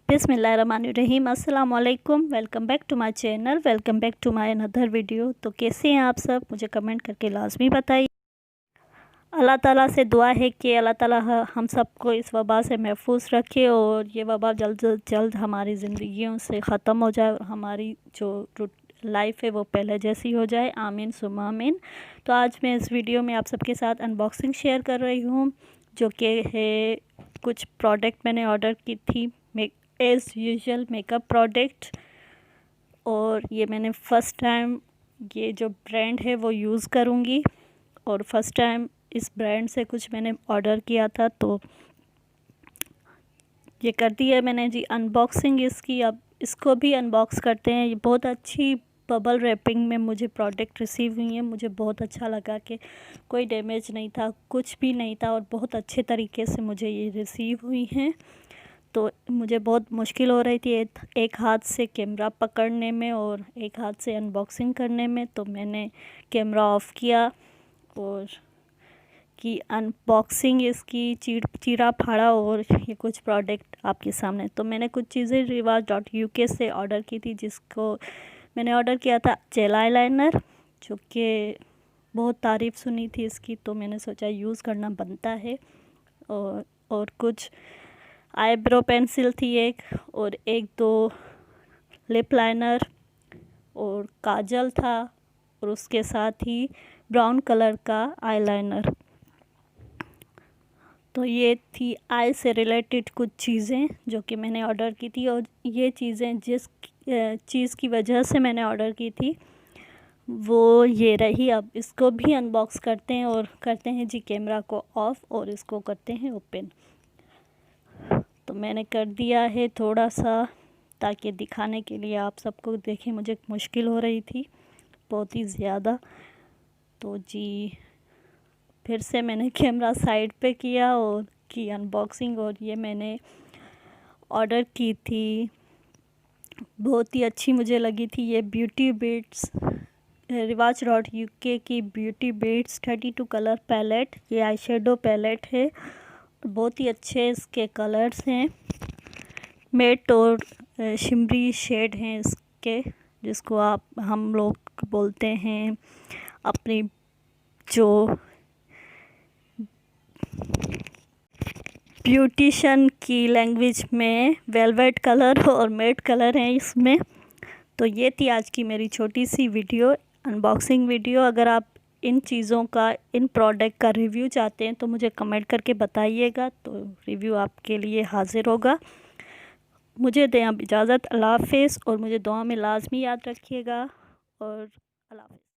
बिस्मिल्लाहिर्रहमानिर्रहीम। अस्सलाम वालेकुम। Welcome back to my channel, welcome back to my another video. तो कैसे हैं आप सब, मुझे कमेंट करके लाजमी बताइए। अल्लाह ताला से दुआ है कि अल्लाह ताला हम सबको इस वबा से महफूज रखे और ये वबा जल्द से जल्द हमारी ज़िंदगियों से ख़त्म हो जाए और हमारी जो लाइफ है वो पहले जैसी हो जाए। आमीन सुम्मा आमीन। तो आज मैं इस वीडियो में आप सबके साथ अनबॉक्सिंग शेयर कर रही हूँ, जो कि है कुछ प्रोडक्ट मैंने ऑर्डर की थी, एज़ यूजुअल मेकअप प्रोडक्ट। और ये मैंने फ़र्स्ट टाइम ये जो ब्रांड है वो यूज़ करूँगी और फ़र्स्ट टाइम इस ब्रांड से कुछ मैंने ऑर्डर किया था, तो ये कर दी है मैंने जी अनबॉक्सिंग इसकी। अब इसको भी अनबॉक्स करते हैं। ये बहुत अच्छी बबल रैपिंग में मुझे प्रोडक्ट रिसीव हुई है। मुझे बहुत अच्छा लगा कि कोई डैमेज नहीं था, कुछ भी नहीं था और बहुत अच्छे तरीके से मुझे ये रिसीव हुई हैं। तो मुझे बहुत मुश्किल हो रही थी एक हाथ से कैमरा पकड़ने में और एक हाथ से अनबॉक्सिंग करने में, तो मैंने कैमरा ऑफ़ किया और की अनबॉक्सिंग इसकी चीरा फाड़ा और ये कुछ प्रोडक्ट आपके सामने। तो मैंने कुछ चीज़ें rivaaz.uk से ऑर्डर की थी, जिसको मैंने ऑर्डर किया था जेल आईलाइनर, जो कि बहुत तारीफ़ सुनी थी इसकी, तो मैंने सोचा यूज़ करना बनता है। और कुछ आईब्रो पेंसिल थी एक, और एक दो लिप लाइनर और काजल था, और उसके साथ ही ब्राउन कलर का आईलाइनर। तो ये थी आई से रिलेटेड कुछ चीज़ें जो कि मैंने ऑर्डर की थी। और ये चीज़ें जिस चीज़ की वजह से मैंने ऑर्डर की थी वो ये रही। अब इसको भी अनबॉक्स करते हैं और करते हैं जी कैमरा को ऑफ़ और इसको करते हैं ओपन। तो मैंने कर दिया है थोड़ा सा, ताकि दिखाने के लिए आप सबको देखें। मुझे मुश्किल हो रही थी बहुत ही ज़्यादा, तो जी फिर से मैंने कैमरा साइड पे किया और की अनबॉक्सिंग। और ये मैंने ऑर्डर की थी, बहुत ही अच्छी मुझे लगी थी। ये ब्यूटी बीट्स rivaaz.uk की ब्यूटी बीट्स 32 कलर पैलेट, ये आई शेडो पैलेट है। बहुत ही अच्छे इसके कलर्स हैं, मेट और शिमरी शेड हैं इसके, जिसको हम लोग बोलते हैं अपनी जो ब्यूटिशन की लैंग्वेज में वेलवेट कलर और मेट कलर हैं इसमें। तो ये थी आज की मेरी छोटी सी वीडियो, अनबॉक्सिंग वीडियो। अगर आप इन चीज़ों का, इन प्रोडक्ट का रिव्यू चाहते हैं तो मुझे कमेंट करके बताइएगा, तो रिव्यू आपके लिए हाजिर होगा। मुझे दें अब इजाज़त। अल्लाह हाफ़िज़ और मुझे दुआ में लाजमी याद रखिएगा। और अल्लाह हाफ़िज़।